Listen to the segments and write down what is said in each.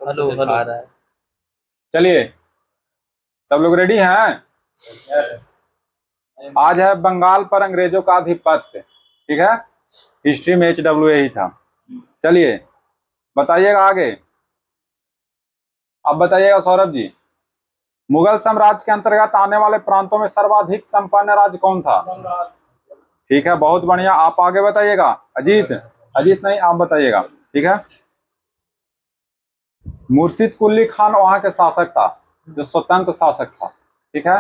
Hello hello. चलिए, सब लोग रेडी हैं? यस। आज है बंगाल पर अंग्रेजों का आधिपत्य। ठीक है, हिस्ट्री में HWA ही था। चलिए बताइएगा आगे। अब बताइएगा सौरभ जी, मुगल साम्राज्य के अंतर्गत आने वाले प्रांतों में सर्वाधिक संपन्न राज्य कौन था? ठीक है, बहुत बढ़िया। आप आगे बताइएगा। अजीत अजीत नहीं, आप बताइएगा। ठीक है, मुर्शिद कुली खान वहां के शासक था, जो स्वतंत्र शासक था। ठीक है,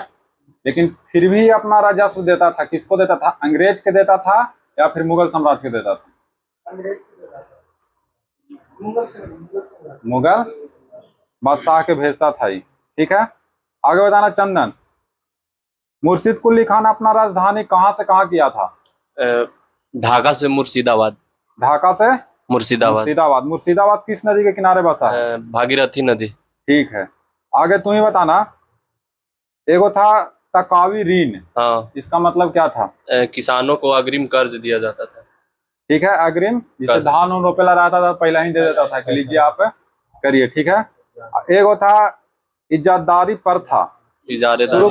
लेकिन फिर भी अपना राजस्व देता था। किसको देता था? अंग्रेज के देता था या फिर मुगल साम्राज्य के देता था? मुगल बादशाह के भेजता था ही। ठीक है, आगे बताना चंदन। मुर्शिद कुली खान अपना राजधानी कहां से कहां किया था? ढाका से मुर्शिदाबाद। ढाका से मुर्शिदाबाद। मुर्शिदाबाद। मुर्शिदाबाद किस नदी के किनारे बसा है? भागीरथी नदी। ठीक है, आगे तुम ही बताना। एगो था तकावी ऋण। हाँ, इसका मतलब क्या था? किसानों को अग्रिम कर्ज दिया जाता था। ठीक है, अग्रिम, जिसे धान उन रोपेला रहता था पहले ही दे देता था कि लीजिए आप करिए। ठीक है, एगो था इजादारी प्रथा। शुरू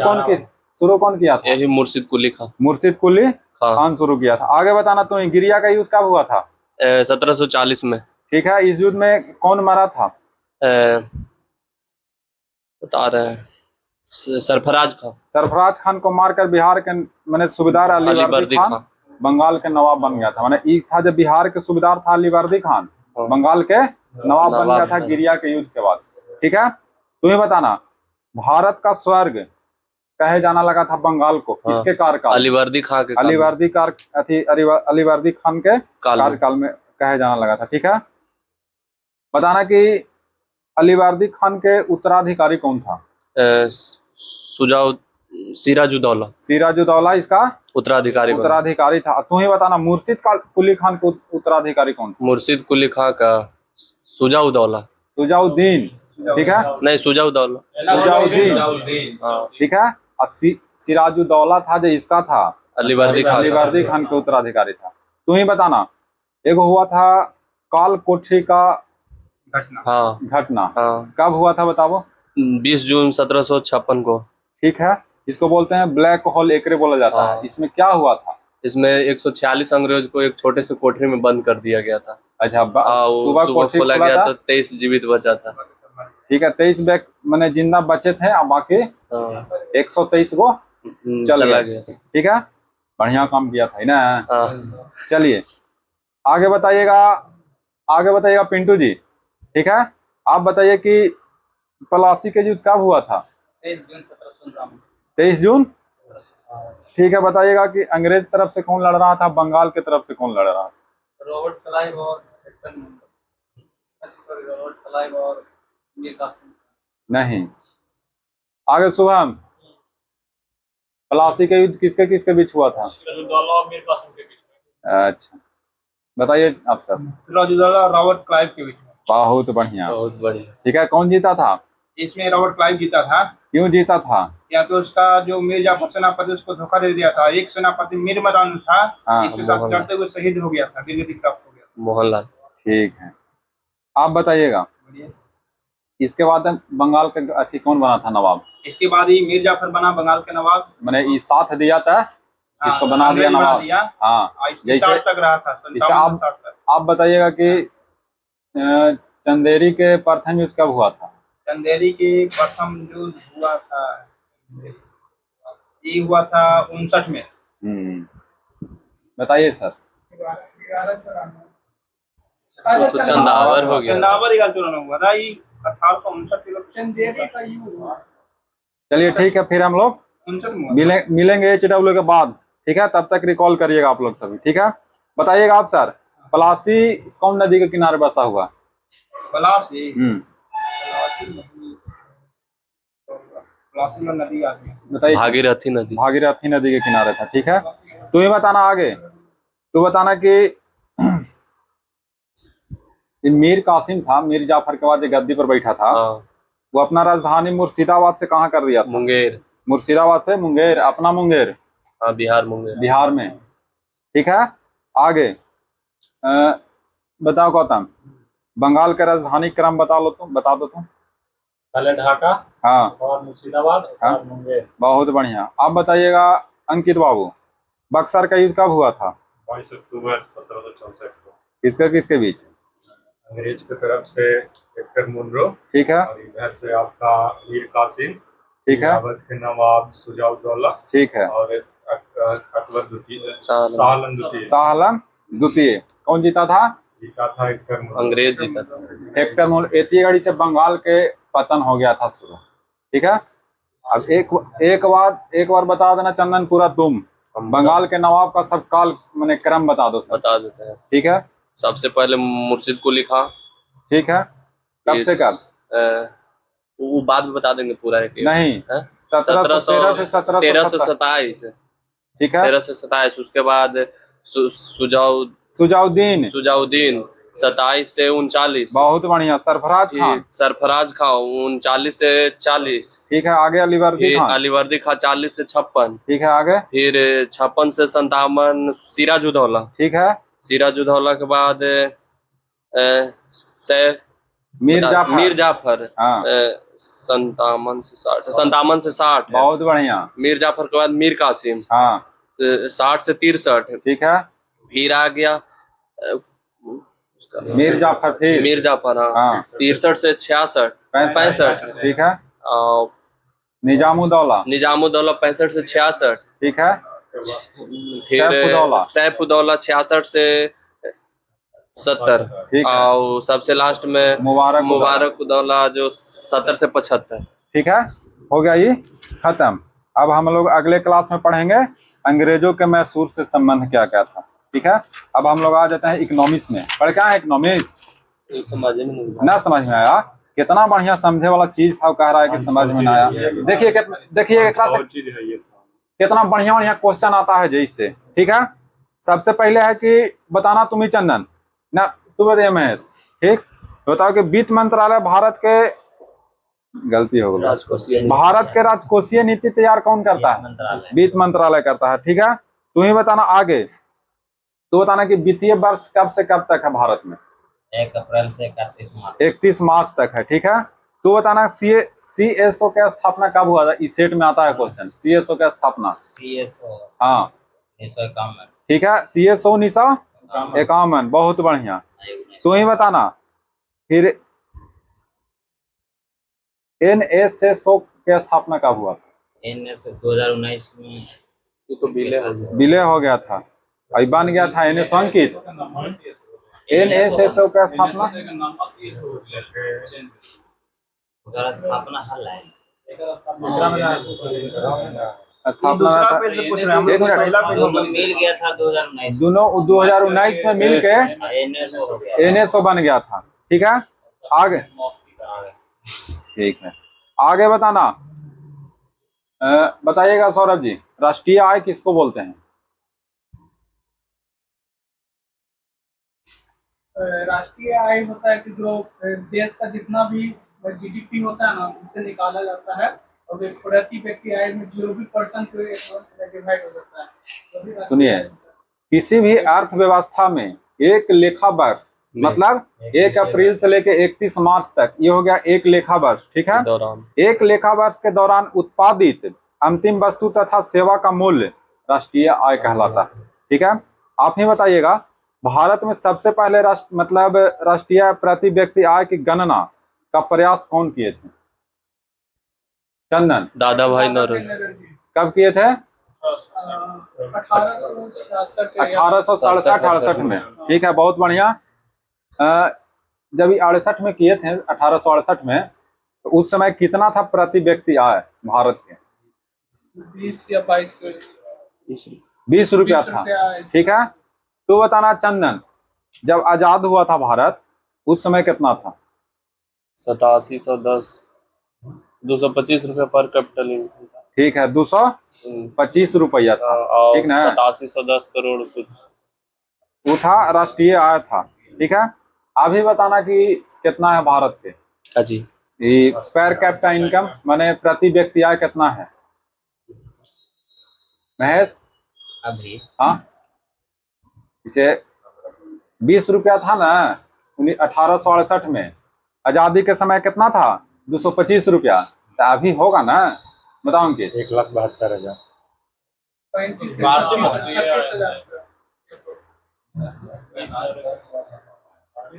कौन किया था? यही मुर्शिद कुली खान। मुर्शिद कुली खान शुरू किया था। आगे बताना तुम, गिरिया का युद्ध कब हुआ था? 1740 में। ठीक है, इस युद्ध में कौन मरा था? बता रहे हैं, सरफराज खान। सरफराज खान को मारकर बिहार के मैंने सूबेदार अलीवर्दी खान बंगाल के नवाब बन गया था। मैंने ये था, जब बिहार के सूबेदार था अलीवर्दी खान, बंगाल के नवाब बन गया था गिरिया के युद्ध के बाद। ठीक है, तुम्हें बताना, भारत का स्वर्ग कहे जाना लगा था बंगाल को, किसके कार्यकाल? अलीवर्दी खान के अलीवर्दी खान के कार्यकाल में कहे जाना लगा था। ठीक है, बताना कि अलीवर्दी खान के उत्तराधिकारी कौन था? सिराजुद्दौला। सिराजुद्दौला इसका उत्तराधिकारी था। तू ही बताना, मुर्शिद कुली खान को उत्तराधिकारी कौन था? मुर्शिद कुली खान का सुजाउद्दौला। सुजाउद्दीन। ठीक है, नहीं, सुजाउद्दीन। ठीक है, और सिराजुद्दौला था जो इसका था अलीवर्दी खान के उत्तराधिकारी था। तू ही बताना, एक हुआ था काल कोठरी का घटना। कब हुआ था बताओ? 20 जून 1756 को। ठीक है, इसको बोलते हैं ब्लैक होल एकरे बोला जाता है। इसमें क्या हुआ था? इसमें 146 अंग्रेज को एक छोटे से कोठरी में बंद कर दिया गया था। अच्छा, सुबह खोला गया तो 23 जीवित बचा था। ठीक है, 23 मैंने जिंदा बचे थे और बाकी 123 को चला गया। ठीक है, बढ़िया काम किया था ना। चलिए आगे बताइएगा पिंटू जी। ठीक है, आप बताइए कि प्लासी के युद्ध कब हुआ था? 23 जून। ठीक है, बताइएगा कि अंग्रेज तरफ से कौन लड़ रहा था, बंगाल के तरफ से कौन लड़ रहा था? रॉबर्ट क्लाइव और मीर कासिम। नहीं, आगे शुभम, प्लासी के युद्ध किसके किसके बीच हुआ था? सिराजुद्दौला और मीर कासिम के बीच में। अच्छा, बताइए आप सब। सिराजुद्दौला और रॉबर्ट क्लाइव के बीच में। बहुत बढ़िया। ठीक है, कौन जीता था? इसमें रॉबर्ट क्लाइव जीता था। क्यों जीता था? या तो उसका जो मीर जाफर सेनापति उसको धोखा दे दिया था। एक सेनापति मीर मरान था, इसके साथ लड़ते हुए शहीद हो गया था, वीरगति प्राप्त हो गया, मोहनलाल। ठीक है, आप बताइएगा इसके बाद बंगाल के कौन बना था नवाब? इसके बाद ही मीर जाफर बना बंगाल के नवाब। मैंने ये साथ दिया था, इसको बना दिया नवाब। हाँ, जैसे तक रहा था। आप बताइएगा कि चंदेरी के प्रथम युद्ध कब हुआ था? चंदेरी के प्रथम युद्ध हुआ था, ये हुआ था 59 में। बताइए सर। तो चंदावर हो गया। चंदावर ही हुआ था, ये 1859 का युद्ध। चलिए ठीक है, फिर हम लोग मिलेंगे HW के बाद। ठीक है, तब तक रिकॉल करिएगा आप लोग सभी। ठीक है, बताइएगा आप सर, प्लासी कौन नदी के किनारे बसा हुआ? प्लासी नदी आती है, बताइए। भागीरथी नदी के किनारे था। ठीक है, तू ही बताना आगे। तू बताना कि मीर कासिम था, मीर जाफर के बाद गद्दी पर बैठा था, वो अपना राजधानी मुर्शिदाबाद से कहाँ कर दिया था? मुंगेर। मुर्शिदाबाद से मुंगेर, अपना मुंगेर। बिहार मुंगेर। बिहार में। ठीक है, आगे बताओ गौतम। बंगाल का राजधानी क्रम बता दो तुम। पहले ढाका हाँ और मुर्शिदाबाद हाँ। और मुंगेर। बहुत बढ़िया। आप बताइएगा अंकित बाबू, बक्सर का युद्ध कब हुआ था? 22 अक्टूबर 1764 को किसका किसके बीच? अंग्रेज की तरफ से विक्टर मुनरो ठीक है और इधर से आपका मीर कासिम, ठीक है अवध के नवाब सुजाउद्दौला ठीक है। और अकबर द्वितीय, शाह शाहआलम द्वितीय शाह आलम द्वितीय। कौन जीता था? जीता था विक्टर मुनरो। अंग्रेज जीता था। हेक्टर मोल एतीगढ़ी से बंगाल के पतन हो गया था शुरू। ठीक है। अब एक बार बता देना चंदन पूरा तुम, बंगाल के नवाब का सब काल मैंने क्रम बता दो सब। बता देते हैं। ठीक है सबसे पहले मुर्शिद को लिखा। ठीक है। कब से कब? वो बाद में बता देंगे पूरा है कि नहीं, 1713 से 1727। ठीक है। 1327। उसके बाद सुजाउद्दीन। 27 से 39। बहुत बढ़िया। सरफराज खान। सरफराज खां 39 से 40। ठीक है। आगे अलीवर्दी फिर खान। अलीवर्दी खां 40 से 56। ठीक है। आगे फिर 56 से 57 सिराजुद्दौला। ठीक है। सिराजुद्दौला के बाद मीर जाफर हाँ 57 से 60। बहुत बढ़िया। मीर जाफर के बाद मीर कासिम हाँ 60 से 63। ठीक है। फिर आ गया मीर जाफर। फिर मीर जाफर हाँ 63 से 66 65। ठीक है। और निजामुद्दौला। 65 से 66। ठीक है। फिर सैफुद्दौला 66 से 70। ठीक है। और सबसे लास्ट में मुबारकुद्दौला जो 70 से 75। ठीक है। हो गया ये खत्म। अब हम लोग अगले क्लास में पढ़ेंगे अंग्रेजों के मैसूर से संबंध क्या क्या था। ठीक है। अब हम लोग आ जाते हैं इकोनॉमिक्स में। पढ़ क्या है इकोनॉमिक्स? समझ में नहीं ना समझ में आया? कितना बढ़िया समझे वाला चीज था, कह रहा है कि समझ में ना आया। देखिए कितना बढ़िया बढ़िया क्वेश्चन आता है जैसे। ठीक है। सबसे पहले है कि बताना तुम ही चंदन ना, तू बता महेश। ठीक, बताओ कि वित्त मंत्रालय भारत के, गलती हो गई, भारत के राजकोषीय नीति तैयार कौन करता है? वित्त मंत्रालय करता है। ठीक है। तू ही बताना आगे। तो बताना कि वित्तीय वर्ष कब से कब तक है भारत में? 1 अप्रैल से 31 मार्च। 31 मार्च तक है। ठीक है। तो बताना CSO का स्थापना कब हुआ था? इस सेट में आता है क्वेश्चन, CSO का स्थापना। CSO हाँ 1951। ठीक है। CSO 1951। बहुत बढ़िया। तो ही बताना। फिर NSSO की स्थापना कब हुआ था? NSO 2019 में। तो विलय हो गया था, अभी बन गया था NSO अंकित। NSSO का स्थापना स्थापना हल है। मिल गया था 2019। दोनों 2019 में मिल के NSO बन गया था। ठीक है। आगे ठीक है। आगे बताना। बताइएगा सौरभ जी, राष्ट्रीय आय किसको बोलते हैं? राष्ट्रीय आय होता है कि जो देश का जितना भी GDP होता है ना, उससे निकाला जाता है और प्रति व्यक्ति आय में 0% डिवाइड हो जाता है। सुनिए, किसी भी अर्थव्यवस्था में एक लेखा वर्ष मतलब 1 अप्रैल से लेकर 31 मार्च तक, ये हो गया एक लेखा वर्ष। ठीक है। एक लेखा वर्ष के दौरान उत्पादित अंतिम वस्तु तथा सेवा का मूल्य राष्ट्रीय आय कहलाता है। ठीक है। आप ही बताइएगा, भारत में सबसे पहले राष्ट्रीय प्रति व्यक्ति आय की गणना का प्रयास कौन किए थे? चंदन। दादा भाई नौरोजी। कब किए थे? 1867 में। ठीक है। बहुत बढ़िया। जब 68 में किए थे, 1868 में, तो उस समय कितना था प्रति व्यक्ति आय भारत के? 20 या 20 रुपया था। ठीक है। तो बताना चंदन, जब आजाद हुआ था भारत उस समय कितना था? 8710 225 रुपया पर कैपिटल इनकम। ठीक है। 225 रुपया था। ठीक ना? 8710 करोड़ कुछ वो था, राष्ट्रीय आय था। ठीक है। अभी बताना कि कितना है भारत के? जी पर कैपिटा इनकम माने प्रति व्यक्ति आय कितना है महेश? अभी हाँ, इसे 20 रुपया था ना, 1868 में। आजादी के समय कितना था? 225 रुपया। तो अभी होगा ना? बताओ अंकित। 1,72,000।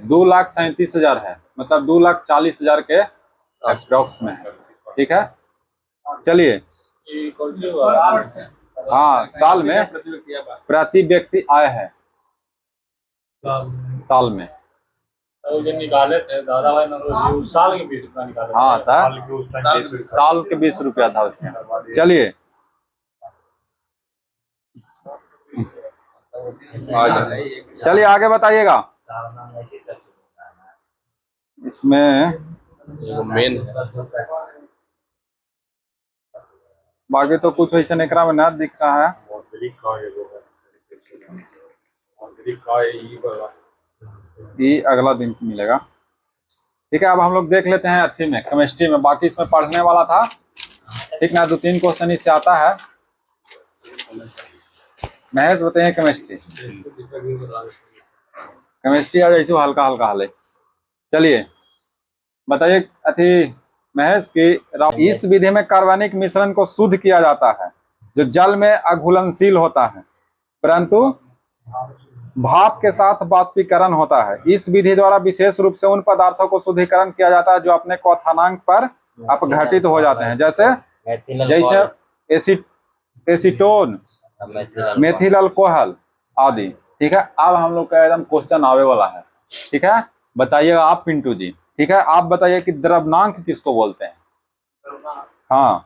2,37,000 है, मतलब 2,40,000 के अप्रोक्स में है। ठीक है, चलिए। हाँ, साल में प्रति व्यक्ति आय है, साल में। जो निकाले थे दादा भाई ने साल के 20 रुपया निकाले। हाँ सर, साल साल के 20 रुपया। के 20 रुपया था उसमें। चलिए चलिए आगे बताइएगा। इसमें मेन है। बाकी तो कुछ वैसे एकरा में ना दिख रहा है। ये अगला दिन मिलेगा। ठीक है, अब हम लोग देख लेते हैं अथी में, केमिस्ट्री में। बाकी इसमें पढ़ने वाला था, ठीक ना? 2-3 क्वेश्चन इससे आता है। महेश बताइए केमिस्ट्री। केमिस्ट्री आज ऐसे हल्का हल्का हाल है। चलिए बताइए अथी महेश की, इस विधि में कार्बनिक मिश्रण को शुद्ध किया जाता है जो जल में अघुलनशील होता है परंतु भाप के साथ वाष्पीकरण होता है। इस विधि द्वारा विशेष रूप से उन पदार्थों को शुद्धिकरण किया जाता है जो अपने क्वथनांक पर अपघटित हो जाते हैं, जैसे एसीटोन, मेथिल अल्कोहल आदि। ठीक है, अब हम लोग का एकदम क्वेश्चन आवे वाला है। ठीक है, बताइएगा आप पिंटू जी। ठीक है, आप बताइए कि द्रव्यनांक किसको बोलते हैं? हाँ,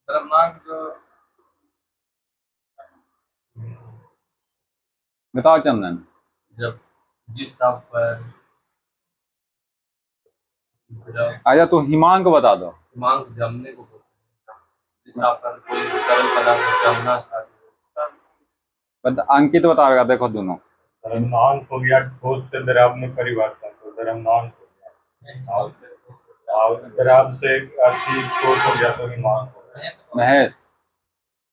द्रव्यनांक जो बताओ चंदन। जब जिस ताप पर आजा तू हिमांक बता दो। मांग जमने को बोलते हैं। जिस ताप पर कोई तरल पदार्थ जमना स्टार्ट अंकित बताएगा, देखो दोनों। द्रव्यनांक हो गया ठोस से द्रव में परिवर्तन, तो द्रव्यनांक हो गया। और द्रव से अति ठोस हो गया तो हिमांक हो गया। महेश।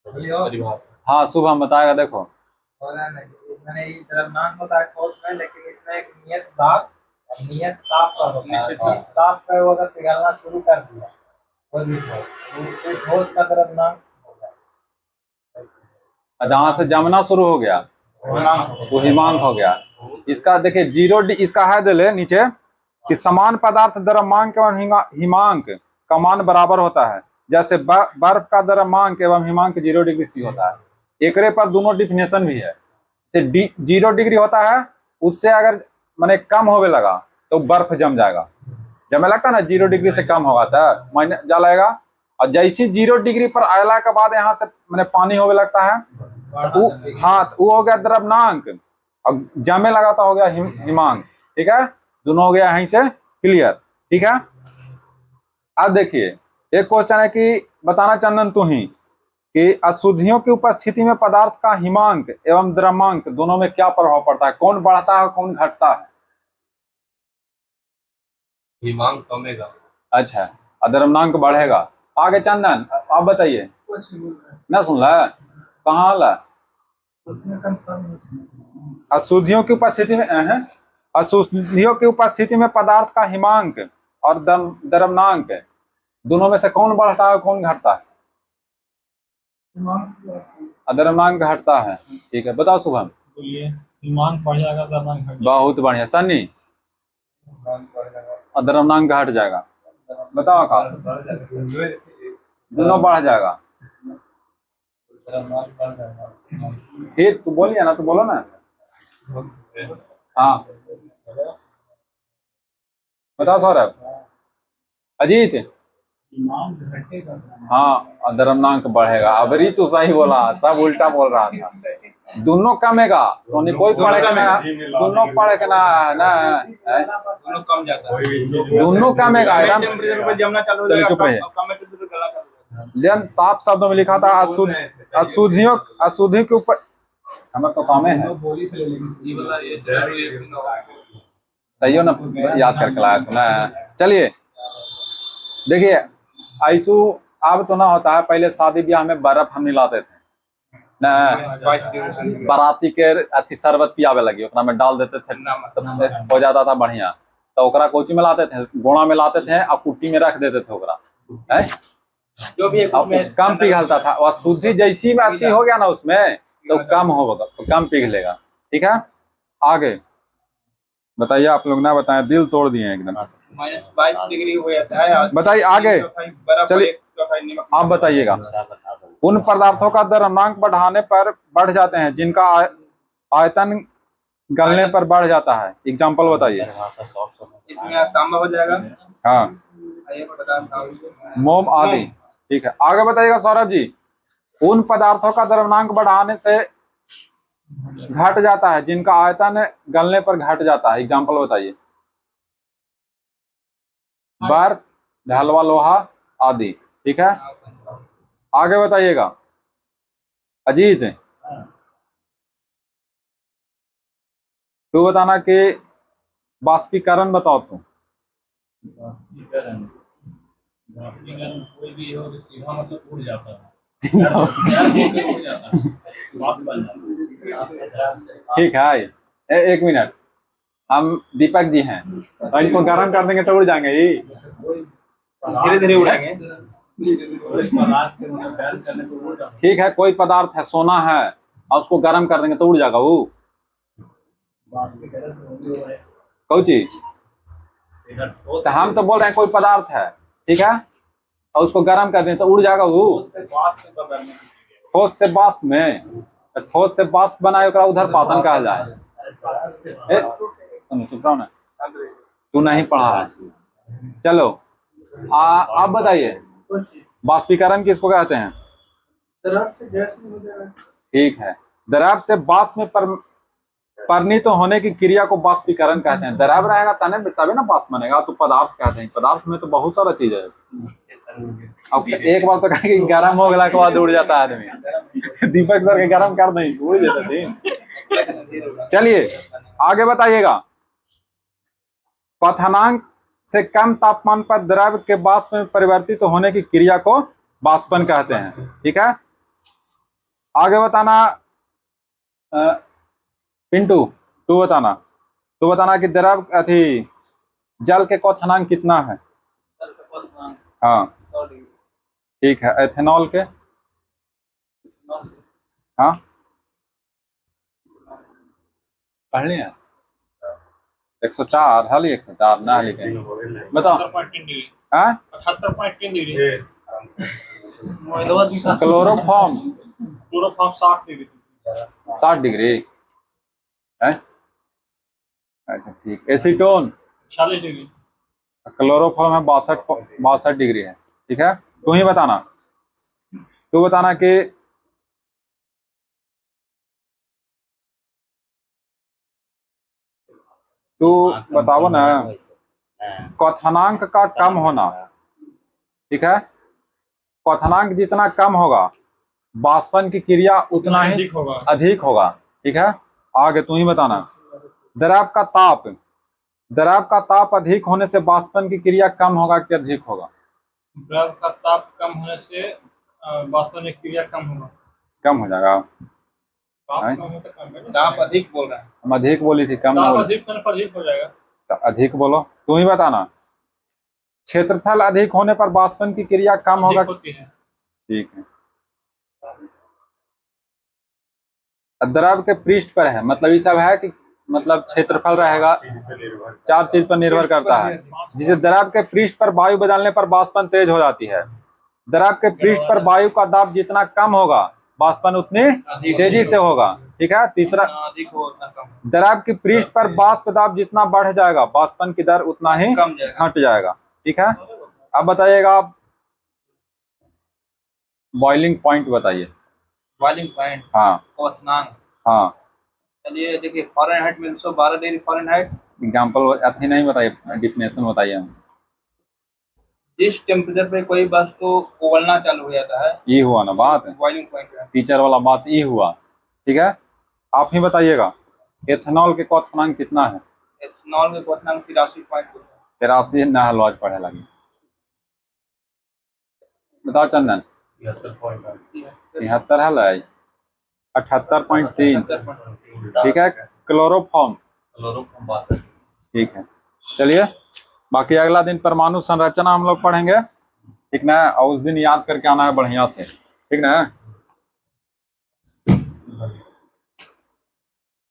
परिभाषा। हाँ, शुभम बताएगा। देखो मैंने ये द्रव्यनांक होता है ठोस में, लेकिन इसमें एक नियत दाब और नियत ताप का होता है। जिस ताप पर वो अगर पिघलना शुरू कर दिया कोई भी ठोस, तो ठोस का द्रव्यनांक जहाँ से जमना शुरू हो गया वो हिमांक हो गया। इसका देखिए 0 इसका है दिले नीचे कि समान पदार्थ द्रव्यमांक एवं हिमांक का मान बराबर होता है। जैसे बर्फ का द्रव्यमांक एवं हिमांक 0 डिग्री सी होता है। एकरे पर दोनों डिफिनेशन भी है। 0 डिग्री होता है, उससे अगर माने कम होवे लगा तो बर्फ जम जाएगा। जमे लगता है ना, 0 डिग्री से कम होगा तो माइनस जा लगेगा। और जैसे 0 डिग्री पर आयला के बाद यहाँ से मैंने पानी होवे लगता है, हाँ, वो हो गया द्रव्यनांक। और जमे लगा तो हो गया हिमांक। ठीक है, दोनों हो गया यहीं से क्लियर। ठीक है, अब देखिए एक क्वेश्चन है कि बताना चंदन तू ही कि अशुद्धियों की उपस्थिति में पदार्थ का हिमांक एवं द्रव्यमांक दोनों में क्या प्रभाव पड़ता है? कौन बढ़ता है, कौन घटता है? हिमांक कमेगा। अच्छा, द्रव्यमांक बढ़ेगा। आगे चंदन आप बताइए। ना सुन ला, कहाँ ला? अशुद्धियों की उपस्थिति में अशुद्धियों की उपस्थिति में पदार्थ का हिमांक और द्रव्यमांक दोनों में से कौन बढ़ता है, कौन घटता है? द्रव्यमांक घटता है। ठीक है, बताओ शुभम। बोलिए। हिमांक बढ़ जाएगा, द्रव्यमांक घट जाएगा। बहुत बढ़िया। सन्नी, द्रव्यमांक घट जाएगा। बताओ आकाश। दोनों बढ़ जाएगा। ठीक, तू बोलिए ना, तू बोलो ना। हाँ बताओ सौरभ। अजीत। हाँ, द्रव्यमांक बढ़ेगा। अबरी तो सही बोला, सब उल्टा बोल रहा था। दोनों कमेगा तो नहीं, कोई पढ़े के ना, दोनों पढ़े के ना दोनों कम जाता है। दोनों कमेगा एकदम। टेम्परेचर पर जमना चालू हो चलिए जाएगा, चुप रहिए। कम टेम्परेचर पर गला कर देगा। लेकिन साफ शब्दों में लिखा था अशुद्धियों के ऊपर हमें तो कामे है। ये वाला ये तैयो ना याद करके लाया था ना। चलिए देखिए, ऐसू अब तो ना होता है, पहले शादी ब्याह में बर्फ हम मिलाते थे ना 22 डिग्री सेंटीग्रेड। बाराती के अथी शरबत पियावे लगी, ओकरा में डाल देते थे तब हो जाता था बढ़िया। तो ओकरा कोची में लाते थे, गोड़ा में लाते थे और कुट्टी में रख देते थे ओकरा, है जो भी एक अब कम पिघलता था और शुद्धि जैसी में अच्छी हो गया ना उसमें तो कम होगा, कम पिघलेगा। ठीक है, आगे बताइए, आप लोग ना बताएं, दिल तोड़ दिए एकदम। -22 डिग्री हो जाता है। बताइए आगे, चलिए चलिए आप बताइएगा। उन पदार्थों का द्रव्यमांक बढ़ाने पर बढ़ जाते हैं जिनका आयतन गलने पर बढ़ जाता है। एग्जाम्पल बताइए। इसमें तांबा हो जाएगा, हाँ, ये पदार्थ था। मोम आदि। ठीक है, आगे बताइएगा सौरभ जी। उन पदार्थों का द्रव्यमांक बढ़ाने से घट जाता है जिनका आयतन गलने पर घट जाता है। एग्जाम्पल बताइए। बर्फ, ढलवा लोहा आदि। ठीक है, आगे बताइएगा। अजीत, तू बताना कि बाष्पीकरण बताओ तुम। कोई भी हो सीधा मतलब उड़ जाता है। ठीक है, एक मिनट, हम दीपक जी हैं और इनको गर्म कर देंगे तो उड़ जाएंगे ही। धीरे धीरे उड़ेंगे। ठीक है, कोई पदार्थ है, सोना है और उसको गर्म कर देंगे तो उड़ जाएगा वो। कोई चीज, तो हम तो बोल रहे हैं कोई पदार्थ है, ठीक है, और उसको गर्म कर दें तो उड़ जाएगा वो। ठोस से वाष्प में, ठोस से वाष्प बनाए ओकरा उधर पातन कहा जाए। सुनो, चुप रहो ना, तू नहीं पढ़ा है। चलो आप बताइए, बाष्पीकरण किसको कहते हैं? द्रव से गैस में हो जाएगा। ठीक है, द्रव से वाष्प में परिणत होने की क्रिया को बाष्पीकरण कहते हैं। द्रव रहेगा तभी ना वाष्प बनेगा, तो पदार्थ कहते हैं। पदार्थ में तो बहुत सारा चीज है। अब एक बार तो कहा कि गर्म हो गया के बाद उड़ जाता है आदमी। दीपक सर के गर्म कर नहीं उड़ जाता थी। चलिए आगे बताइएगा। क्वथनांक से कम तापमान पर द्रव के वाष्प में परिवर्तित होने की क्रिया को वाष्पन कहते हैं। ठीक है, आगे बताना। पिंटू, तू बताना कि द्रव अथी जल के क्वथनांक कितना है? हाँ ठीक है, एथेनॉल के? हाँ पढ़ लिया 104 हाली 104 ना लिखे बताओ। 78.3 डिग्री। Chloroform 60 degree. 60 डिग्री है। अच्छा ठीक। Acetone 40 degree. क्लोरोफॉर्म है 62 डिग्री है। ठीक है, तू ही बताना। तू बताना कि तू बताओ ना क्वथनांक का कम होना। ठीक है, क्वथनांक जितना कम होगा वाष्पन की क्रिया उतना ही अधिक होगा। ठीक है, आगे तू ही बताना। द्रव का ताप अधिक होने से वाष्पन की क्रिया कम होगा कि अधिक होगा? द्रव का ताप कम होने से वाष्पन की क्रिया कम होगा। कम हो जाएगा। ताप कम होने से कम है। ताप अधिक बोल रहे हैं। हम अधिक बोली थी, कम ना ताप बोली। अधिक होने पर अधिक हो जाएगा। तो अधिक बोलो, तू ही बताना। क्षेत्रफल अधिक होने पर वाष्पन की क्रिया कम होगा। होती है। ठीक है, द्रव के पृष्ठ पर है, मतलब ये सब है कि मतलब क्षेत्रफल रहेगा। 4 चीज पर निर्भर करता है। जिसे द्रव के पृष्ठ पर वायु बदलने पर वाष्पन तेज हो जाती है। द्रव के पृष्ठ पर वायु का दाब जितना कम होगा वाष्पन उतनी तेजी से होगा। ठीक है, तीसरा, अधिक हो उतना कम। द्रव के पृष्ठ पर वाष्प दाब जितना बढ़ जाएगा वाष्पन की दर उतना ही कम जाएगा। घट जाएगा। ठीक है, अब बताइएगा आप बॉइलिंग पॉइंट बताइए। बॉइलिंग पॉइंट, हाँ क्वथनांक। हाँ, चलिए देखिए, फ़ारेनहाइट में 112 डिग्री फ़ारेनहाइट। एग्जाम्पल अथी नहीं बताइए, डिफिनेशन बताइए। जिस टेम्परेचर पे कोई वस्तु उबलना चालू हो जाता है, ये हुआ ना बात, बॉइलिंग पॉइंट है। टीचर वाला बात ये हुआ। ठीक है, आप ही बताइएगा। एथेनॉल के क्वथनांक कितना है? एथेनॉल में क्वथनांक 83.2 है। 83 ना लॉज पढ़े लगी। बताओ चंदन। 73 है लाई। 78.3। ठीक है, क्लोरोफॉर्म ठीक है। चलिए, बाकी अगला दिन परमाणु संरचना हम लोग पढ़ेंगे, ठीक ना, और उस दिन याद करके आना है बढ़िया से, ठीक ना।